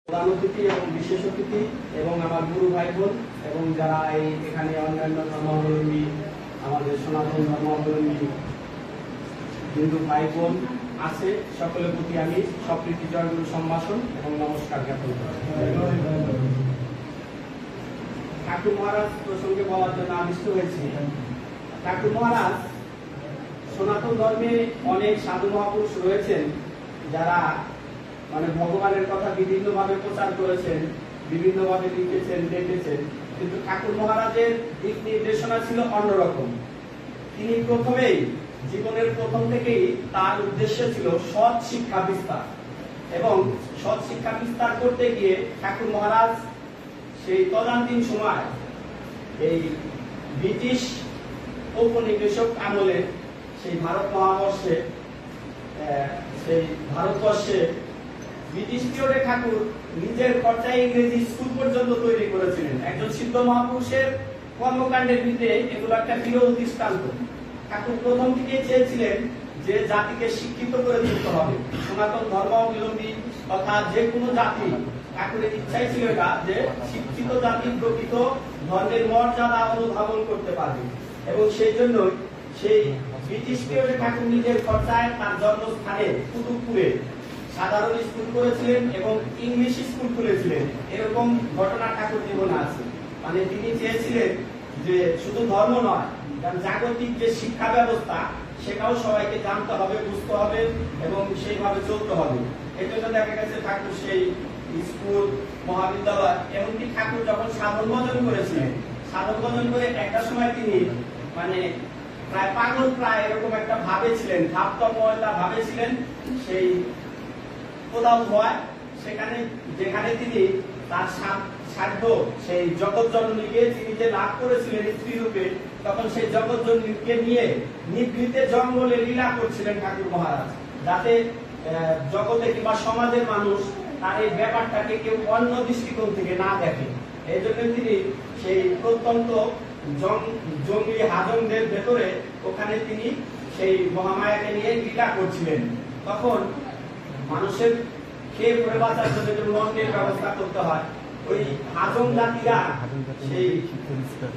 প্রধান অতিথি এবং বিশেষ অতিথি এবং আমার গুরু ভাই বোন এবং যারা এখানে অন্যান্য ধর্মাবলম্বী আমাদের সনাতন ধর্মাবলম্বী হিন্দু ভাই বোন আছে, সকলের প্রতি আমি সপ্রীতি জয়গুরু সম্ভাষণ এবং নমস্কার জ্ঞাপন করি। ঠাকুর মহারাজ প্রসঙ্গে বলার জন্য আবিষ্ট হয়েছি। ঠাকুর মহারাজ সনাতন ধর্মে অনেক সাধু মহাপুরুষ রয়েছেন যারা ভগবানের কথা বিভিন্নভাবে প্রচার করেছেন, বিভিন্নভাবে লিখেছেন, দেখেছেন, কিন্তু ঠাকুর মহারাজের দিক নির্দেশনা ছিল অন্যরকম। তিনি প্রথমেই জীবনের প্রথম থেকেই তার উদ্দেশ্য ছিল সৎ শিক্ষা বিস্তার, এবং সৎ শিক্ষা বিস্তার করতে গিয়ে ঠাকুর মহারাজ সেই তদানীন্তন সময় এই ব্রিটিশ ঔপনিবেশিক আমলে সেই ভারতবর্ষে ব্রিটিশ পিরিয়ডে ঠাকুর নিজের খরচায় ইংরেজি স্কুল পর্যন্ত তৈরি করেছিলেন। একজন সিদ্ধ মহাপুরুষের কর্মকাণ্ডের ভিতরে এগুলো একটা বিরল দৃষ্টান্ত। ঠাকুর প্রথম থেকে চেয়েছিলেন যে জাতিকে শিক্ষিত করে তুলতে হবে, সনাতন ধর্মাবলম্বী তথা যে কোনো জাতি। ঠাকুরের ইচ্ছাই ছিল এটা যে শিক্ষিত জাতি প্রকৃত ধর্মের মর্যাদা অনুধাবন করতে পারবে, এবং সেই জন্য সেই ব্রিটিশ পিরিয়ডে ঠাকুর নিজের খরচায় তার জন্মস্থানে কুতুবপুরে সাধারণ স্কুল করেছিলেন এবং ইংলিশ স্কুল খুলেছিলেন। এরকম ঘটনা ঠাকুর জীবনে আছে। তিনি চেয়েছিলেন যে শুধু ধর্ম নয়, জাগতিক যে শিক্ষা ব্যবস্থা সেটাও সবাইকে জানতে হবে, বুঝতে হবে এবং সেইভাবে চলতে হবে। এই জন্য দেখা গেছে ঠাকুর সেই স্কুল, মহাবিদ্যালয়, এমনকি ঠাকুর যখন সাধন ভজন করেছিলেন, সাধন ভজন করে একটা সময় তিনি প্রায় পাগল প্রায় এরকম একটা ভাবে ছিলেন, ভাবতময়তা ভাবে ছিলেন। সেই কোথাও হয় সেখানে যেখানে তিনি তার সাধ্য সেই জগৎ জননীকে তিনি যে লাভ করেছিলেন স্ত্রী রূপে, তখন সেই জগৎ জননীকে নিয়ে নিভৃতে জঙ্গলে লীলা করছিলেন ঠাকুর মহারাজ, যাতে জগতে কিংবা সমাজের মানুষ তার এই ব্যাপারটাকে কেউ অন্য দৃষ্টিকোণ থেকে না দেখে। এই জন্য তিনি সেই প্রত্যন্ত জঙ্গলি হাজংদের ভেতরে ওখানে তিনি সেই মহামায়াকে নিয়ে লীলা করছিলেন। তখন মানুষের খেয়ে পড়ে বাঁচার জন্য অন্নের ব্যবস্থা করতে হয়। ওই হাজং জাতিরা, সেই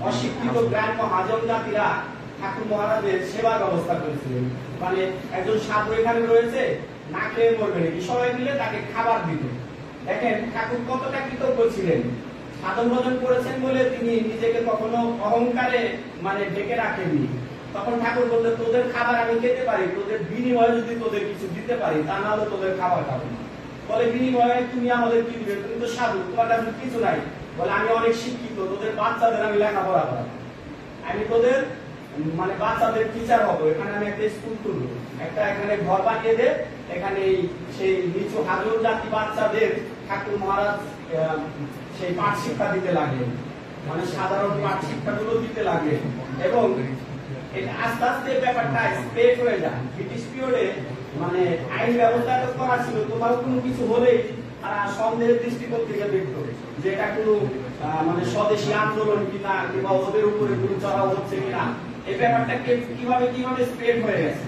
অশিক্ষিত গ্রাম্য হাজং জাতিরা ঠাকুর মহারাজের সেবার ব্যবস্থা করেছিলেন। একজন সাধু এখানে রয়েছে, না খেয়ে মরবে নাকি, সবাই মিলে তাকে খাবার দিত। দেখেন ঠাকুর কতটা কৃতজ্ঞ ছিলেন। সাধন ভজন করেছেন বলে তিনি নিজেকে কখনো অহংকারে ঢেকে রাখেননি। তখন ঠাকুর বলতেন, তোদের খাবার আমি খেতে পারি, তোদের বিনিময়ে যদি তোদের কিছু দিতে পারি, তা না হলে তোদের খাবার খাবো না। বলে বিনিময়ে তুমি আমাদের কি দিবে? তুমি তো সাধু, তোমার কাছে কিছু নাই। বলে আমি অনেক শিক্ষিত, তোদের বাচ্চাদের আমি লেখাপড়া করাবো, আমি তোদের বাচ্চাদের টিচার হবো, এখানে আমি একটা স্কুল তুলবো, একটা এখানে ঘর বানিয়ে দে, এখানে সেই নিচু হাজর জাতি বাচ্চাদের ঠাকুর মহারাজ সেই পাঠ শিক্ষা দিতে লাগলেন, সাধারণ পাঠ শিক্ষাগুলো দিতে লাগলেন। এবং এটা আস্তে আস্তে ব্যাপারটা স্প্রেড হয়ে যায়। ব্রিটিশ পিরিয়ডে আইন ব্যবস্থা করা ছিল, কোথাও কোনো কিছু হলেই তারা সন্দেহের দৃষ্টিকোণ থেকে দেখতো যে এটা কোনো স্বদেশী আন্দোলন কিনা, কিংবা ওদের উপরে কোনো চড়াও হচ্ছে কিনা। এই ব্যাপারটা কিভাবে স্প্রেড হয়ে গেছে।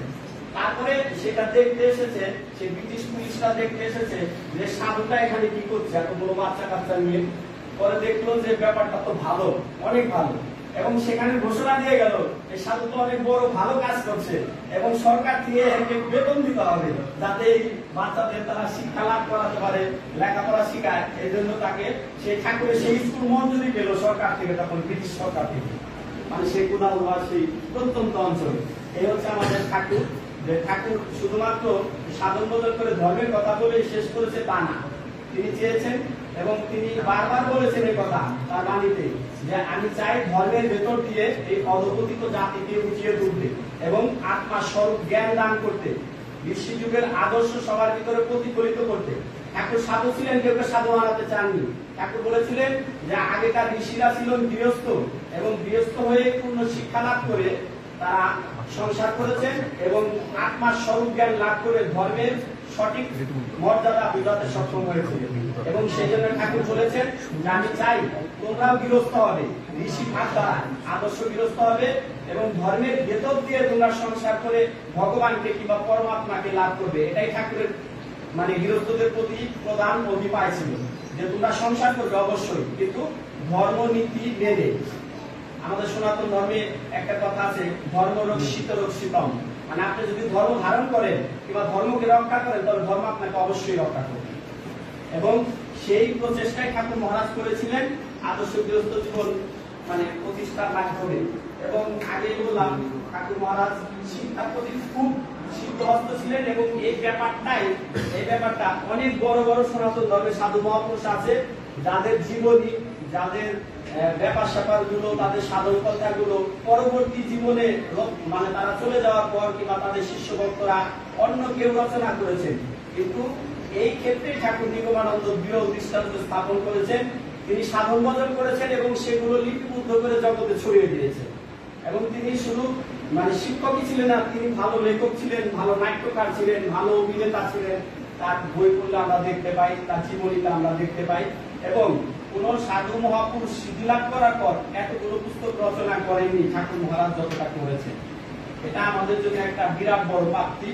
তারপরে সেটা দেখতে এসেছে, সেই ব্রিটিশ পুলিশরা দেখতে এসেছে যে সাধুটা এখানে কি করছে এত বড় বাচ্চা কাচ্চা নিয়ে। পরে দেখলো যে ব্যাপারটা তো ভালো, অনেক ভালো, এবং সেখানে ঘোষণা দিয়ে গেল এই সাধু তো অনেক বড় ভালো কাজ করছে এবং সরকার থেকে একে বেতন দিতে হবে, যাতে বাচ্চাদের তারা শিক্ষা লাভ করাতে পারে, লেখাপড়া শিখায়। এই জন্য তাকে সেই ঠাকুরের সেই স্কুল মঞ্জুরি পেল সরকার থেকে, তখন ব্রিটিশ সরকার থেকে, সেই কোথাও সেই প্রত্যন্ত অঞ্চলে। এই হচ্ছে আমাদের ঠাকুর। যে ঠাকুর শুধুমাত্র সাধন ভজন করে ধর্মের কথা বলে শেষ করেছে তা না, তিনি চেয়েছেন এবং তিনি বারবার বলেছেন এই কথা তার বাণীতে, যে আমি চাই ধর্মের ভেতর দিয়ে এই অধপতিত জাতিকে উঠিয়ে তুলতে এবং আত্মার স্বরূপ জ্ঞান দান করতে, বিশ্ব যুগের আদর্শ সবার ভিতরে প্রতিফলিত করতে। ঠাকুর সাধু ছিলেন, কেউ সাধু হারাতে চাননি। ঠাকুর বলেছিলেন যে আগেকার ঋষিরা ছিলেন গৃহস্থ, এবং গৃহস্থ হয়ে পূর্ণ শিক্ষা লাভ করে তারা সংসার করেছেন এবং আত্মার স্বরূপ জ্ঞান লাভ করে ধর্মের সঠিক মর্যাদা বোঝাতে সক্ষম হয়েছিল। এবং সেই জন্য ঠাকুর বলেছেন যে আমি চাই তোমরাও গৃহস্থ হবে, ঋষি ভাগ দ্বারা আদর্শ গৃহস্থ হবে এবং ধর্মের ভেতর দিয়ে তোমরা সংসার করে ভগবানকে কিংবা পরমাত্মাকে লাভ করবে। এটাই ঠাকুরের গৃহস্থদের প্রতি প্রধান অভিপ্রায় ছিল। যে তোমরা সংসার করবে অবশ্যই, কিন্তু ধর্মনীতি মেনে। আমাদের সনাতন ধর্মে একটা কথা আছে, ধর্ম রক্ষিত রক্ষিতম, মানে আপনি যদি ধর্ম ধারণ করেন কিংবা ধর্মকে রক্ষা করেন তবে ধর্ম আপনাকে অবশ্যই রক্ষা করবে। এবং সেই প্রচেষ্টায় ঠাকুর মহারাজ করেছিলেন আদর্শ গৃহস্থ জীবন মানে প্রতিষ্ঠার মাধ্যমে। এবং আগে বললাম ঠাকুর মহারাজ শিক্ষার প্রতি খুব সিদ্ধহস্ত ছিলেন, এবং এই ব্যাপারটা অনেক বড় বড় সনাতন ধর্মের সাধু মহাপুরুষ আছে যাদের জীবনী, যাদের ব্যাপার স্যাপার গুলো, তাদের সাধন কথা গুলো পরবর্তী জীবনে মানে তারা চলে যাওয়ার পর কিংবা তাদের শিষ্য ভক্তরা অন্য কেউ রচনা করেছেন। কিন্তু এই ক্ষেত্রে ঠাকুর নিগমানন্দ দৃঢ় দৃষ্টান্ত স্থাপন করেছেন। তিনি সাধন ভজন করেছেন এবং সেগুলো লিপিবদ্ধ করে জগতে ছড়িয়ে দিয়েছেন। এবং তিনি শুধু মানে শিক্ষকই ছিলেন না, তিনি ভালো লেখক ছিলেন, ভালো নাট্যকার ছিলেন, ভালো অভিনেতা ছিলেন। তার বই পড়লে আমরা দেখতে পাই, তার জীবনীতে আমরা দেখতে পাই। এবং কোন সাধু মহাপুরুষ সিদ্ধি লাভ করার পর এতগুলো পুস্তক রচনা করেননি ঠাকুর মহারাজ যতটা করেছেন। এটা আমাদের জন্য একটা বিরাট বড় প্রাপ্তি।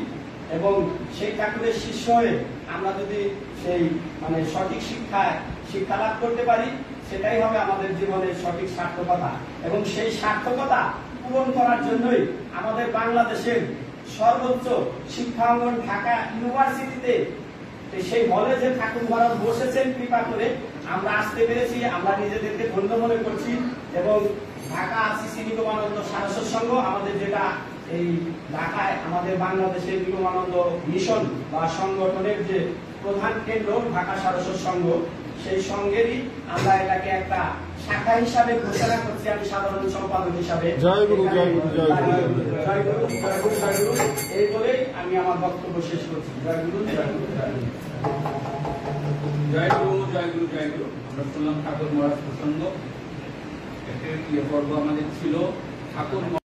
এবং সেই ঠাকুরের শিষ্য হয়ে আমরা যদি সেই মানে সঠিক শিক্ষা লাভ করতে পারি, সেটাই হবে আমাদের জীবনের সঠিক সার্থকতা। এবং সেই সার্থকতা পূরণ করার জন্যই আমাদের বাংলাদেশের সর্বোচ্চ শিক্ষাঙ্গন ঢাকা ইউনিভার্সিটিতে সেই হলে যে ঠাকুর মহারাজ বসেছেন কৃপা করে আমরা আসতে পেরেছি, আমরা নিজেদেরকে ধন্য মনে করছি। এবং ঢাকা শ্রী নিগমানন্দ সারস্বত সংঘ আমাদের যেটা এই ঢাকায় আমাদের বাংলাদেশের নিগমানন্দ মিশন বা সংগঠনের যে প্রধান কেন্দ্র ঢাকা সারস্বত সংঘ, সেই সংঘেরই আমরা এটাকে একটা শাখা হিসাবে ঘোষণা করছি। আমি সাধারণ সম্পাদক হিসাবে জয় গুরু জয় গুরু জয় গুরু জয় গুরু জয় গুরু জয় গুরু এই বলেই আমি আমার বক্তব্য শেষ করছি। জয় গুরু জয় গুরু জয় গুরু জয় গুরু জয় গুরু জয় গুরু। আমরা শুনলাম ঠাকুর মহারাজ প্রসঙ্গ, একটা পর্ব আমাদের ছিল ঠাকুর